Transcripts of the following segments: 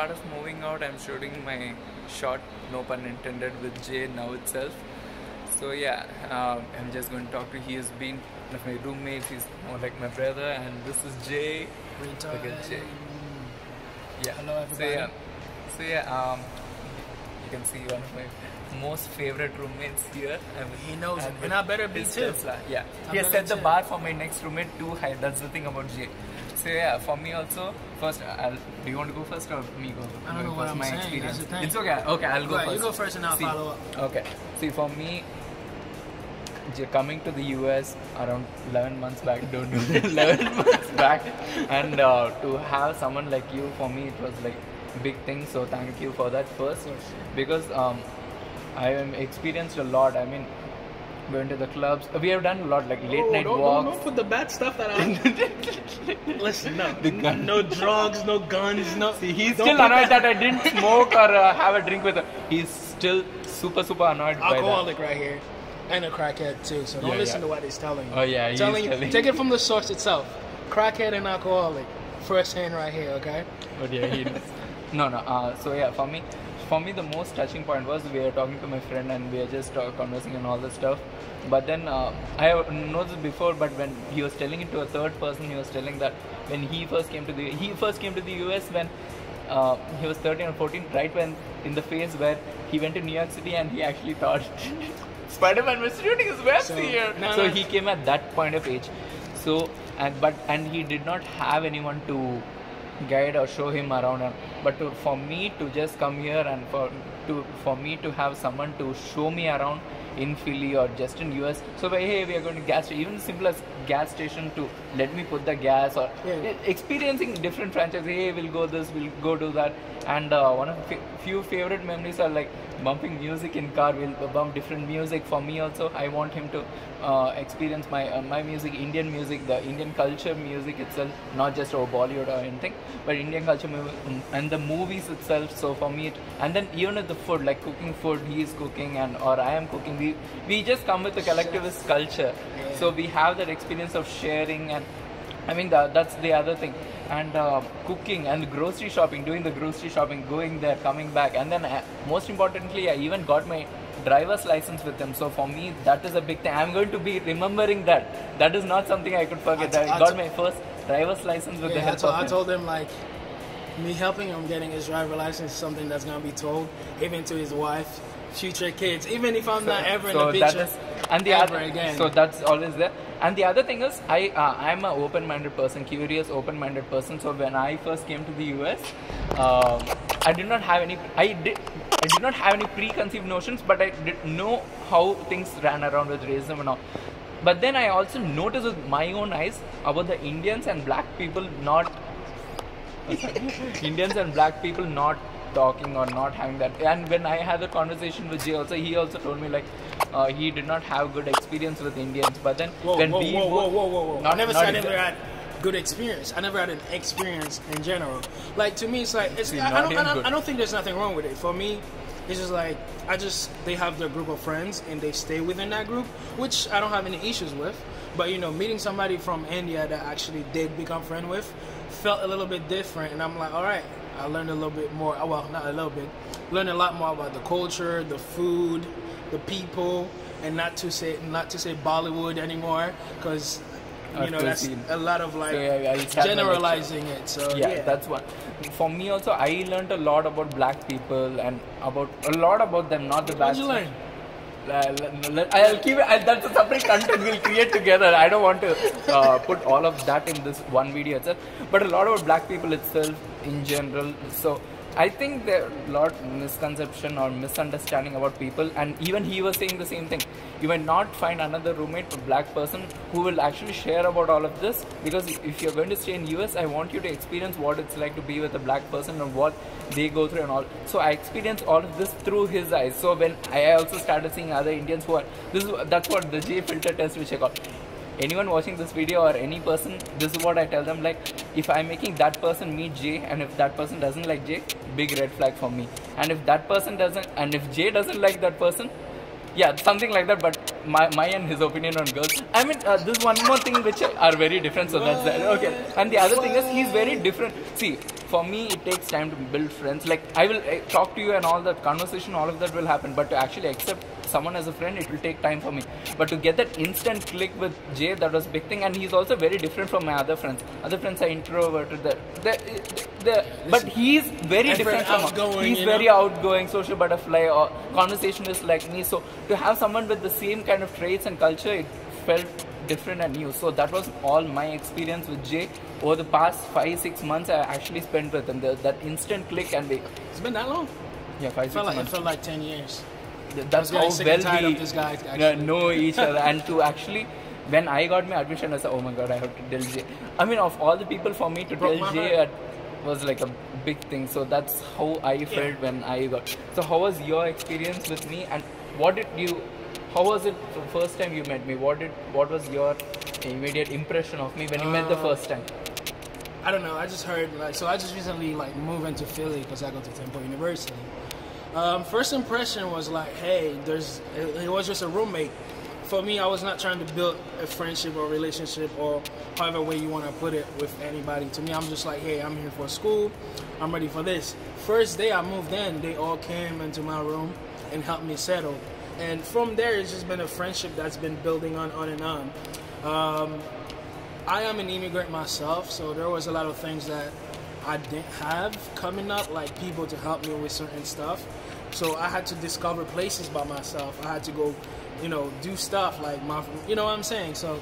part of moving out, I'm shooting my short, no pun intended, with Jay now itself. So yeah, I'm just going to talk to. He has been one of my roommates. He's more like my brother, and this is Jay. Look at Jay. Yeah. Hello everybody. So yeah, you can see one of my most favorite roommates here. He knows it, and I better be too. Tesla. Yeah, he has set the bar for my next roommate too high. That's the thing about Jay. So yeah, for me also. First, do you want to go first or me go? I don't know what I'm saying. Experience. That's the thing. It's okay. Okay, I'll go first. You go first and I'll follow up. Okay. See, for me, coming to the US around 11 months back, don't do it, 11 months back, and to have someone like you, for me, it was like a big thing. So thank you for that first, because I have experienced a lot. I mean, going to the clubs. We have done a lot, like late night walks. Don't put the bad stuff that I. Listen, no drugs, no guns, no. See, he's still annoyed that I didn't smoke or have a drink with her. He's still super annoyed by that. Alcoholic right here, and a crackhead too. So don't listen to what he's telling you. Oh yeah, he's telling you. Take it from the source itself. Crackhead and alcoholic, first hand right here. Okay. But yeah, he does. No. So yeah, for me, the most touching point was we were talking to my friend and we were just conversing and all this stuff. But then I have noticed before, but when he was telling it to a third person, he was telling that when he first came to the US when he was 13 or 14, right when in the phase where he went to New York City and he actually thought Spider-Man was shooting his webs here. So he came at that point of age. So and he did not have anyone to guide or show him around, but for me to just come here and for me to have someone to show me around in Philly or just in US. So hey, we are going to gas station, even simple as gas station, to let me put the gas or experiencing different franchises. Hey, we'll go this, we'll go do that. And one of the few favorite memories are like bumping music in car. We'll bump different music. For me also, I want him to experience my music, Indian music, the Indian culture music itself, not just Bollywood or anything, but Indian culture and the movies itself. So for me, and then even with the food, like cooking food, he is cooking or I am cooking. We just come with a collectivist culture. So we have that experience of sharing, and I mean that's the other thing. And cooking and grocery shopping, doing the grocery shopping, going there, coming back, and then most importantly, I even got my driver's license with him. So for me, that is a big thing. I'm going to be remembering that. That is not something I could forget. I got my first driver's license with the help of him. I told him, like, me helping him getting his driver's license is something that's going to be told even to his wife, future kids, even if I'm not ever in the picture again. So that's always there. And the other thing is, I'm an open-minded person, curious, open-minded person. So when I first came to the US, I did not have any preconceived notions, but I did know how things ran around with racism and all. But then I also noticed with my own eyes about the Indians and black people not talking or not having that. And when I had a conversation with Jay also, he also told me like he did not have good experience with Indians. But then whoa. I never said I never had good experience. I never had an experience in general. Like, to me, it's like I don't think there's nothing wrong with it. For me, it's just like they have their group of friends and they stay within that group, which I don't have any issues with. But meeting somebody from India that actually did become friend with felt a little bit different, and I'm like, all right. I learned a little bit more. Well, not a little bit. Learned a lot more about the culture, the food, the people, and not to say Bollywood anymore, because that's a lot of like generalizing it. So yeah, that's what. For me also, I learned a lot about black people and about a lot about them, not the bad. What did you learn? I'll keep it. That's a separate content we'll create together. I don't want to put all of that in this one video itself, but a lot about black people itself in general. So I think there are a lot of misconception or misunderstanding about people, and even he was saying the same thing. You might not find another roommate, a black person, who will actually share about all of this, because if you're going to stay in US, I want you to experience what it's like to be with a black person and what they go through and all. So I experienced all of this through his eyes. So when I also started seeing other Indians who are, that's what the J filter test, which I call. Anyone watching this video or any person, this is what I tell them, like, if I'm making that person meet Jay and if that person doesn't like Jay, big red flag for me. And if that person doesn't, and if Jay doesn't like that person, yeah, something like that, but my and his opinion on girls. I mean, this one more thing which are very different, so that's that. Okay. And the other thing is, he's very different. See, for me, it takes time to build friends. Like, I will talk to you and all that conversation, all of that will happen. But to actually accept someone as a friend, it will take time for me. But to get that instant click with Jay, that was a big thing. And he's also very different from my other friends. Other friends are introverted. But he's very different from outgoing. He's very outgoing, social butterfly, or conversationalist like me. So to have someone with the same kind of traits and culture, it felt different and new. So that was all my experience with Jay. Over the past 5-6 months, I actually spent with him. That instant click and it's been that long? Yeah, 5-6 months. It felt like 10 years. That's how well we this guy know each other. And to actually, when I got my admission, I said, oh my god, I have to tell Jay. I mean, of all the people, for me to tell Jay was like a big thing. So that's how I felt when I got. So how was your experience with me, and how was it the first time you met me? What was your immediate impression of me when you met the first time? I don't know. I just heard I just recently moved into Philly because I go to Temple University. First impression was like, hey, it was just a roommate. For me, I was not trying to build a friendship or relationship or however way you want to put it with anybody. To me, I'm just like, hey, I'm here for school. I'm ready for this. First day I moved in, they all came into my room and helped me settle. And from there, it's just been a friendship that's been building on and on. I am an immigrant myself, so there was a lot of things that I didn't have coming up, like people to help me with certain stuff. So I had to discover places by myself. I had to go, do stuff like you know what I'm saying? So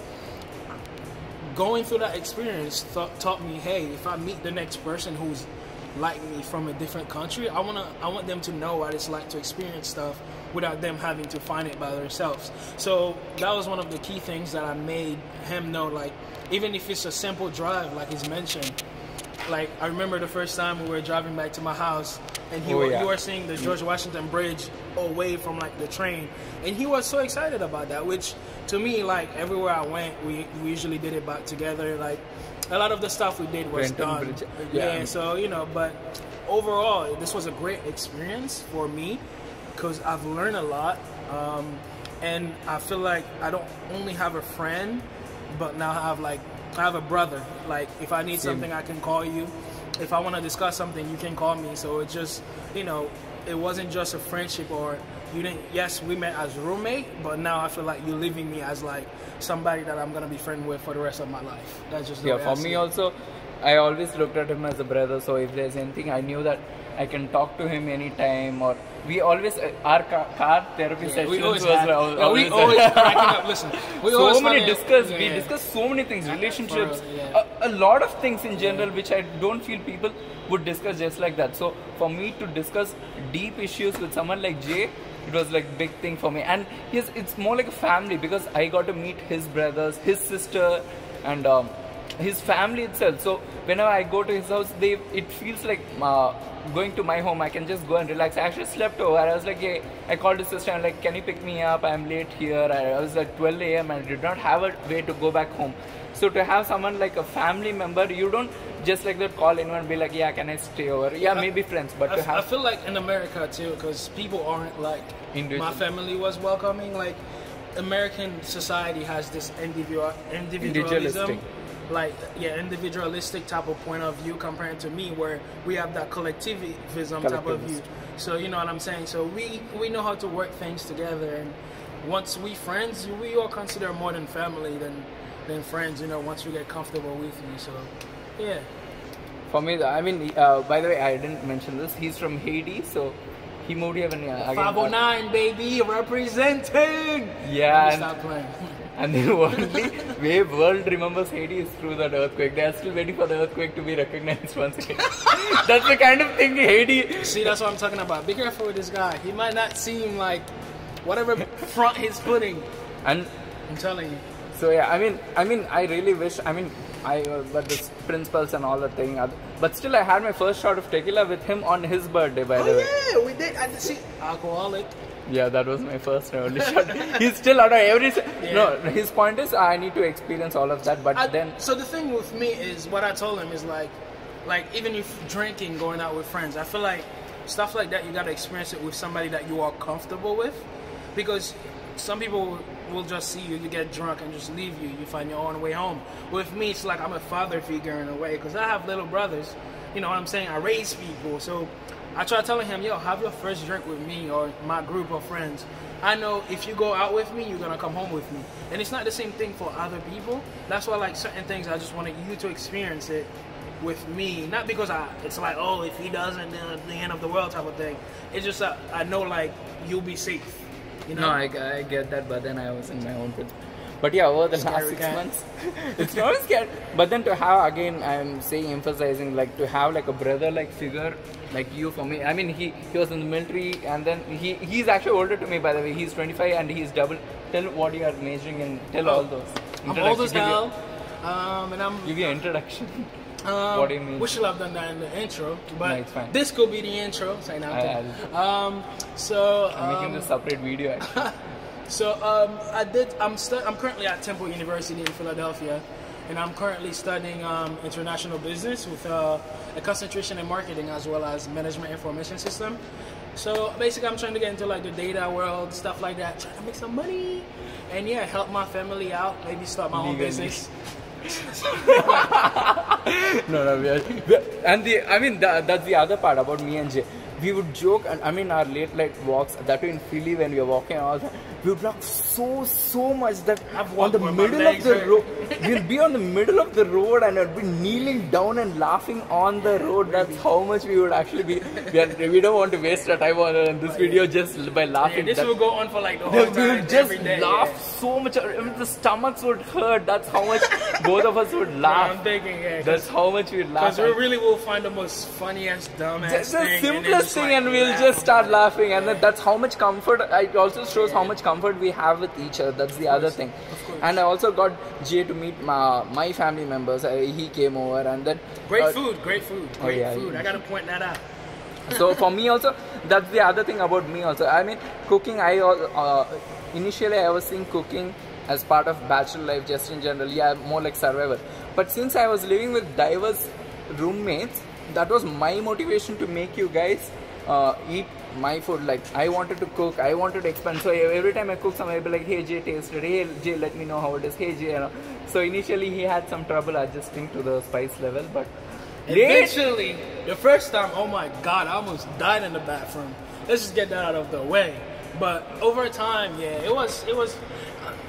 going through that experience taught me, hey, if I meet the next person who's like me from a different country, I want them to know what it's like to experience stuff without them having to find it by themselves. So that was one of the key things that I made him know, like, even if it's a simple drive, like he's mentioned. Like, I remember the first time we were driving back to my house, and you were seeing the George Washington Bridge away from the train, and he was so excited about that, which to me, everywhere I went, we usually did it back together. Like, a lot of the stuff we did was done. Yeah, so but overall, this was a great experience for me because I've learned a lot, and I feel like I don't only have a friend, but now I have a brother. Like, if I need something, I can call you. If I want to discuss something, you can call me. So it just, it wasn't just a friendship or yes, we met as a roommate, but now I feel like you're leaving me as somebody that I'm going to be friends with for the rest of my life. That's just the way for me also, I always looked at him as a brother. So if there's anything, I knew that I can talk to him anytime. Or we always, our car therapy sessions we always cracking up. Listen, we discuss so many things, relationships, a lot of things in general, which I don't feel people would discuss just like that. So for me to discuss deep issues with someone like Jay, it was big thing for me. And it's more like a family, because I got to meet his brothers, his sister, and his family itself. So whenever I go to his house, it feels like going to my home. I can just go and relax. I actually slept over. I was like, hey, I called his sister and can you pick me up? I'm late here. I was 12 a.m. and I did not have a way to go back home. So to have someone like a family member, you don't just like that call anyone and be like, yeah, can I stay over? Yeah, maybe friends, but I feel like in America too, because people aren't my family was welcoming. Like, American society has this individualism. Individualistic type of point of view compared to me, where we have that collectivism type of view. So you know what I'm saying? So we know how to work things together, and once we friends, we all consider more than family than friends, once we get comfortable with you. So yeah. For me, I mean, by the way, I didn't mention this. He's from Haiti, so he moved here when 509 baby representing. Yeah. Stop playing. And the way world remembers Haiti is through that earthquake. They are still waiting for the earthquake to be recognized once again. That's the kind of thing Haiti. See, that's what I'm talking about. Be careful with this guy. He might not seem like whatever front he's putting. And I'm telling you. So yeah, I mean, I really wish. But the principals and all that thing. But still, I had my first shot of tequila with him on his birthday. By the way. Oh yeah, we did. And see, alcoholic. Yeah, that was my first and only shot. He's still out of every... No, his point is I need to experience all of that, but then... So the thing with me is, what I told him is like even if drinking, going out with friends, I feel like stuff like that, you got to experience it with somebody that you are comfortable with. Because some people will just see you get drunk and just leave you. You find your own way home. With me, it's like I'm a father figure in a way, because I have little brothers. you know what I'm saying, I raise people. So I try telling him, yo, have your first drink with me or my group of friends. I know if you go out with me, you're gonna come home with me. And it's not the same thing for other people. That's why like certain things I just wanted you to experience it with me. Not because it's like, oh, if he doesn't, then the end of the world type of thing. It's just I know like you'll be safe. You know? No, I get that, but then I was in my own prison. But yeah, over the last 6 months, it's not scary. But then to have, again, I'm saying, emphasizing, like to have like a brother-like figure, like you for me. I mean, he was in the military, and then he's actually older to me, by the way. He's 25 and he's double. Tell what you are majoring in. Tell all those. I'm old as hell, and I'm. Give you an introduction. What do you mean? We should have done that in the intro, but no, it's fine. This could be the intro. Say now. I'm making this separate video actually. So I'm currently at Temple University in Philadelphia, and I'm currently studying international business with a concentration in marketing as well as management information system. So basically, I'm trying to get into like the data world, stuff like that, trying to make some money, and yeah, help my family out, maybe start my own business. No, that's the other part about me and Jay. We would joke, and I mean our late night walks, that way in Philly when we were walking and all that, we would laugh so much that on the middle of the road, we'll be on the middle of the road and we'll be kneeling down and laughing on the road. That's how much we would actually be. We don't want to waste our time on this video just by laughing. Yeah, this will go on for like the whole time. We would just laugh so much. I mean, the stomachs would hurt. That's how much both of us would laugh. I'm thinking, that's how much we would laugh. Because we really will find the most funniest, dumbass thing. The simplest thing, and we'll just start laughing. And then that's how much comfort. It also shows how much comfort we have with each other. That's the other thing. And I also got Jay to meet my family members. He came over, and then great food. I gotta point that out. So for me also, that's the other thing about me also. I mean, cooking. Initially I was seeing cooking as part of bachelor life, just in general. Yeah, more like survival. But since I was living with diverse roommates, that was my motivation to make you guys eat my food. Like I wanted to cook, I wanted to expand. So every time I cook something, I'd be like, hey Jay, taste it. Hey Jay, let me know how it is. Hey Jay, you know. So initially he had some trouble adjusting to the spice level, but eventually, the first time, oh my god, I almost died in the bathroom. Let's just get that out of the way. But over time, yeah, it was.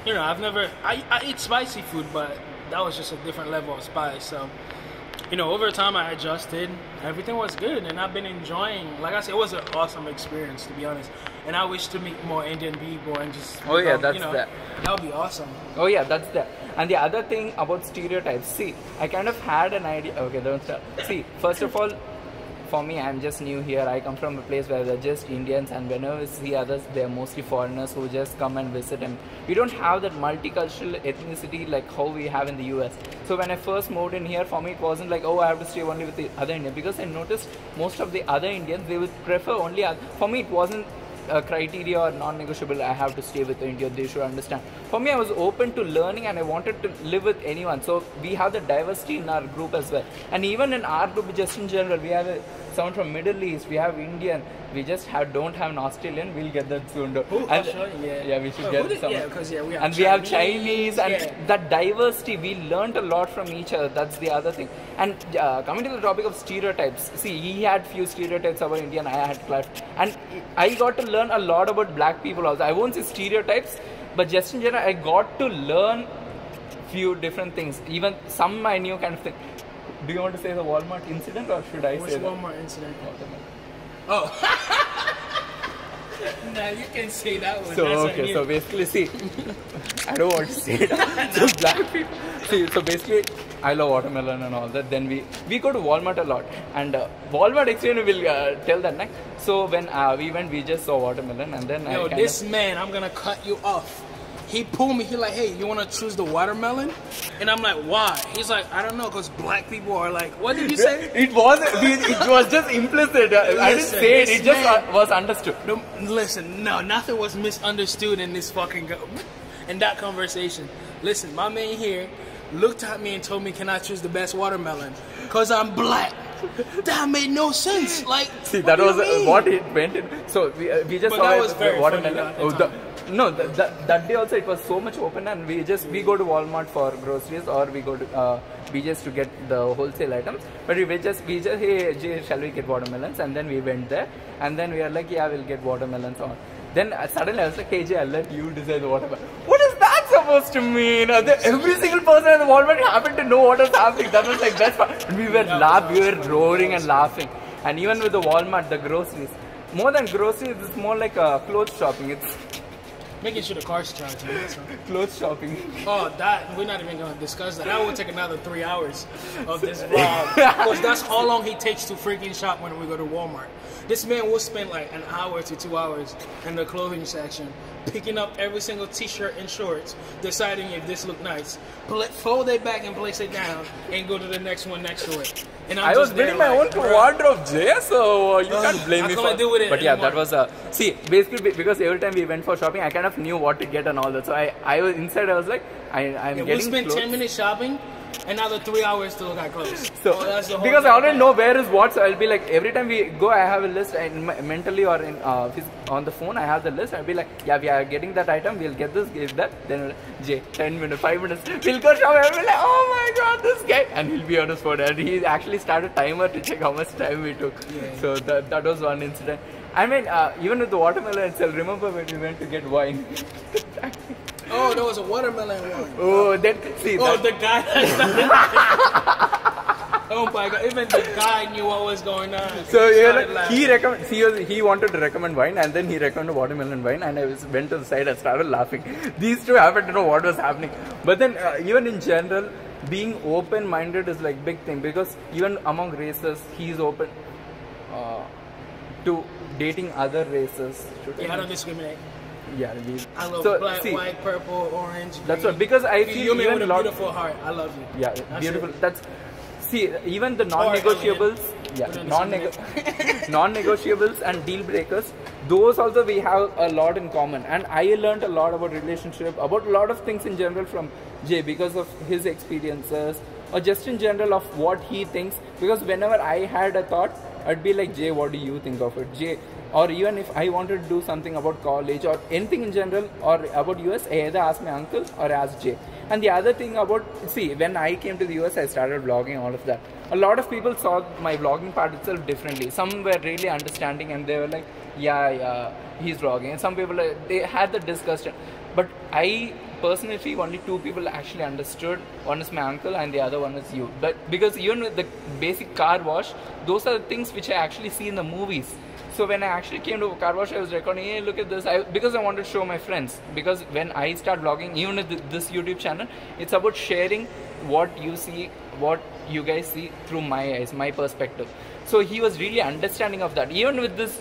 You know, I eat spicy food, but that was just a different level of spice. So, you know, over time I adjusted. Everything was good, and I've been enjoying. Like I said, it was an awesome experience, to be honest. And I wish to meet more Indian people and just. Oh yeah, that's that. That would be awesome. Oh yeah, that's that. And the other thing about stereotypes. See, I kind of had an idea. Okay, don't start. See, first of all, for me, I'm just new here. I come from a place where they're just Indians, and whenever we see others, they're mostly foreigners who just come and visit, and we don't have that multicultural ethnicity like how we have in the US. So when I first moved in here, for me it wasn't like, oh, I have to stay only with the other Indians, because I noticed most of the other Indians, they would prefer only for me it wasn't a criteria or non-negotiable. I have to stay with India, they should understand. For me, I was open to learning, and I wanted to live with anyone. So we have the diversity in our group as well. And even in our group, just in general, we have someone from Middle East, we have Indian, we just don't have an Australian. We'll get that soon. Yeah, we should get some. Yeah, we have Chinese, and that diversity, we learned a lot from each other. That's the other thing. And coming to the topic of stereotypes, see, he had few stereotypes about Indian, I had class, and I got to learn a lot about black people also. I won't say stereotypes, but just in general, I got to learn few different things. Even some I knew kind of thing. Do you want to say the Walmart incident, or should I say that? Which Walmart incident? Oh. Nah, you can say that one. So basically, see, I don't want to say it. So black people. See, so basically, I love watermelon and all that. Then we go to Walmart a lot, and Walmart experience will tell that next. So when we went, we just saw watermelon, and then man, I'm gonna cut you off. He pulled me. He like, hey, you want to choose the watermelon? And I'm like, why? He's like, I don't know, because black people are like, what did you say? It was just implicit. I didn't say it. It just was understood. No, listen, no, nothing was misunderstood in this in that conversation. Listen, my man here looked at me and told me, can I choose the best watermelon? Because I'm black. That made no sense. Like, see, that was what it went in. So we just saw that was very watermelon. No, that day also it was so much open, and we go to Walmart for groceries, or we go to BJ's to get the wholesale items. But we just hey Jay, shall we get watermelons? And then we went there, and then we are like, yeah, we'll get watermelons on. Then suddenly I was like, hey Jay, I'll let you decide the watermelon. What is that supposed to mean? Every single person in the Walmart happened to know what was happening. That was like best part. We were roaring and laughing. And even with the Walmart, the groceries, more than groceries, it's more like a clothes shopping. It's making sure the car's charging. Clothes shopping. Oh, that we're not even going to discuss that. That will take another 3 hours of this vlog, because that's how long he takes to freaking shop when we go to Walmart. This man will spend like an hour to 2 hours in the clothing section, picking up every single t-shirt and shorts, deciding if this look nice, fold it back and place it down, and go to the next one next to it. And I was building my own wardrobe, Jay, so you can't blame me for it. But yeah, that was see, basically because every time we went for shopping, I kind of knew what to get and all that. So I was inside, I was like, I'm getting. We spent clothes. 10 minutes shopping. Another 3 hours to look at clothes. So, because I already know where is what, so I'll be like, every time we go, I have a list, and mentally or in on the phone, I have the list. I'll be like, yeah, we are getting that item, we'll get this, get that. Then, Jay, 10 minutes, 5 minutes, we'll go shop. I'll be like, oh my god, this guy. And he'll be on his phone. And he actually started a timer to check how much time we took. Yeah. So, that was one incident. I mean, even with the watermelon itself, remember when we went to get wine? Oh, there was a watermelon one. Oh, then see. Oh, the guy. Oh my god! Even the guy knew what was going on. So he wanted to recommend wine, and then he recommended watermelon wine, and I went to the side and started laughing. These two happened to know what was happening. But then even in general, being open-minded is like big thing, because even among races, he's open to dating other races. Yeah, I don't discriminate. Yeah, I love black, white, purple, orange. That's what, because I feel you even with a beautiful heart. I love you. Yeah, that's beautiful. That's even the non-negotiables. Yeah, non-negotiables and deal breakers. Those also we have a lot in common, and I learned a lot about relationship, about a lot of things in general from Jay because of his experiences, or just in general of what he thinks. Because whenever I had a thought, I'd be like, Jay, what do you think of it, Jay? Or even if I wanted to do something about college or anything in general or about US, I either ask my uncle or ask Jay. And the other thing about, when I came to the US, I started vlogging, all of that. A lot of people saw my vlogging part itself differently. Some were really understanding and they were like, yeah, he's vlogging. And some people, they had the discussion. But I personally feel only two people actually understood. One is my uncle and the other one is you. But because even with the basic car wash, those are the things which I actually see in the movies. So when I actually came to a car wash, I was recording, hey, look at this, because I wanted to show my friends. Because when I start vlogging, even with this YouTube channel, it's about sharing what you see, what you guys see through my eyes, my perspective. So he was really understanding of that. Even with this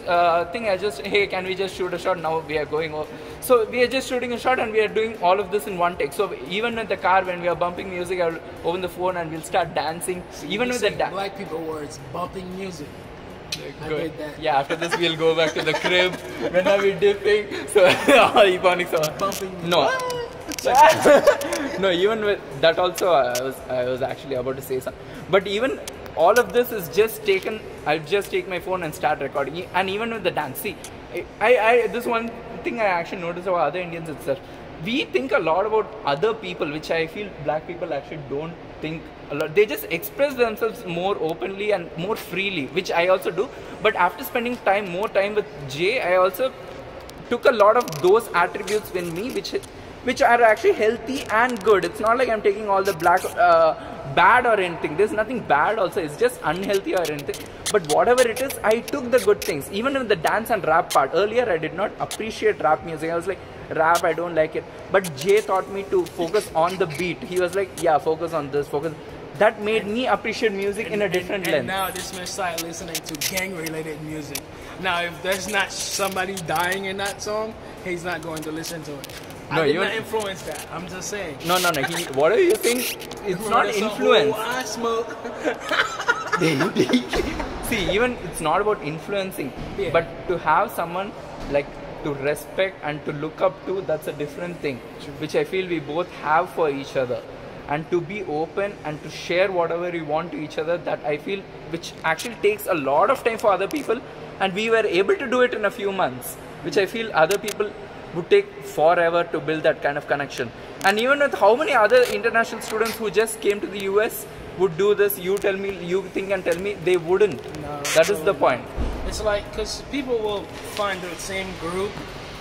thing, I just, hey, can we just shoot a shot? Now we are going over. So we are just shooting a shot and we are doing all of this in one take. So even with the car, when we are bumping music, I'll open the phone and we'll start dancing. So even with the black people words, bumping music. Good. Yeah, after this we'll go back to the crib. When are we dipping? So iconic song. Bumping. No. No, even with that also I was actually about to say something. But even all of this is just taken. I'll just take my phone and start recording. And even with the dance, see, I this one thing I actually noticed about other Indians itself. We think a lot about other people, which I feel black people actually don't think a lot. They just express themselves more openly and more freely, which I also do. But after spending more time with Jay, I also took a lot of those attributes in me, which are actually healthy and good. It's not like I'm taking all the bad or anything. There's nothing bad also. It's just unhealthy or anything. But whatever it is, I took the good things. Even with the dance and rap part. Earlier, I did not appreciate rap music. I was like, rap, I don't like it. But Jay taught me to focus on the beat. He was like, yeah, focus on this, focus. That made me appreciate music in a different lens. And now this man started listening to gang-related music. Now, if there's not somebody dying in that song, he's not going to listen to it. No, I did not influence that. I'm just saying. No. Whatever you think, it's not influence. I smoke. See, even it's not about influencing, but to have someone like to respect and to look up to, that's a different thing. True. Which I feel we both have for each other. And to be open and to share whatever we want to each other, that I feel, which actually takes a lot of time for other people, and we were able to do it in a few months, which I feel other people would take forever to build that kind of connection. And even with how many other international students who just came to the US would do this, you think and tell me, they wouldn't. No, that is the point. It's like, because people will find the same group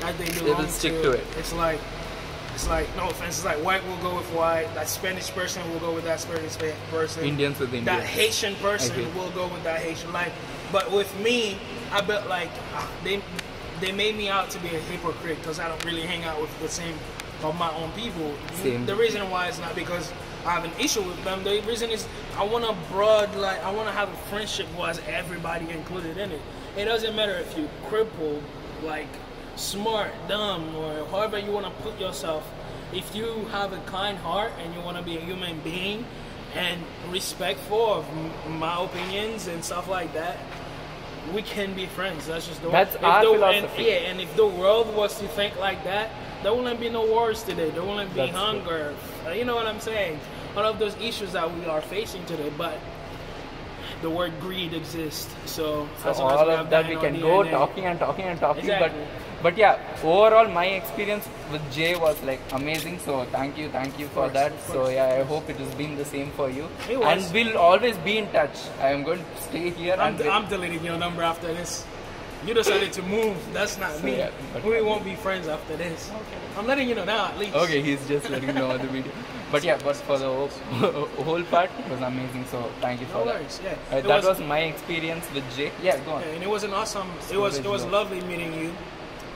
that they belong to. They will stick to it. It's like, no offense, it's like white will go with white, that Spanish person will go with that Spanish person. Indians with Indians. That Haitian person will go with that Haitian. Like, but with me, I bet like, they made me out to be a hypocrite because I don't really hang out with the same of my own people. Same. The reason why is not because I have an issue with them. The reason is I want to have a friendship who has everybody included in it. It doesn't matter if you crippled, like smart, dumb, or however you want to put yourself. If you have a kind heart and you want to be a human being and respectful of my opinions and stuff like that, we can be friends. That's just the way. That's our philosophy. And if the world was to think like that, there wouldn't be no wars today. There wouldn't be hunger. You know what I'm saying? All of those issues that we are facing today, but the word greed exists. So all of that we can go talking. Exactly. But yeah, overall my experience with Jay was like amazing. So thank you for that. So yeah, I hope it has been the same for you. And we'll always be in touch. I am going to stay here. I'm deleting your number after this. You decided to move. That's not me. Yeah, we won't be friends after this. Okay. I'm letting you know now at least. Okay, he's just letting you know on the video. But yeah, but for the whole part, it was amazing. So thank you for that. Worries, yeah. That was my experience with Jay. Yeah, go on. Yeah, and it was an awesome. It was lovely meeting you.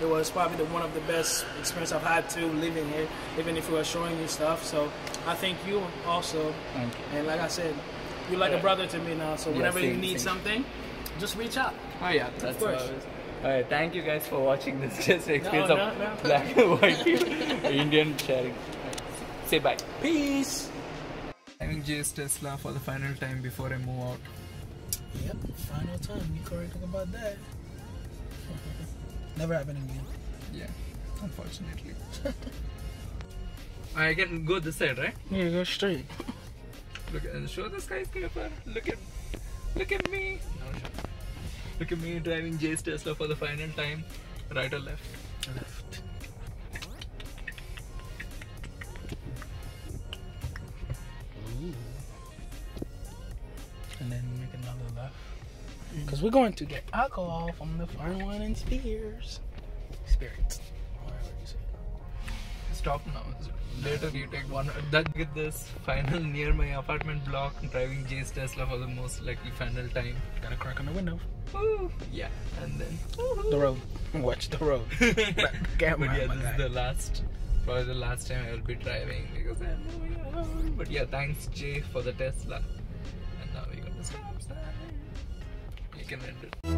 It was probably one of the best experience I've had too living here, even if we were showing you stuff. So I thank you also. Thank you. And like I said, you're like a brother to me now. So whenever you need something, just reach out. Oh yeah, that's always. Alright, thank you guys for watching this just experience of black and white Indian sharing. Say bye. Peace. Driving Jay's Tesla for the final time before I move out. Yep, final time. You correct about that. Never happened again. Yeah, unfortunately. I can go this side, right? Yeah, go straight. Look and show the skyscraper. Look at me. No, sure. Look at me driving Jay's Tesla for the final time. Right or left? Left. Ooh. And then make another left. Because we're going to get alcohol from the fine wine and spirits. Whatever you say. Stop now. Later you take one. Get this final near my apartment block, driving Jay's Tesla for the most likely final time. Got a crack on the window. Woo. Yeah, and then the road. Watch the road. But yeah, this is probably the last time I will be driving because I'm moving out. But yeah, thanks Jay for the Tesla. And now we got the stop sign. You can end it.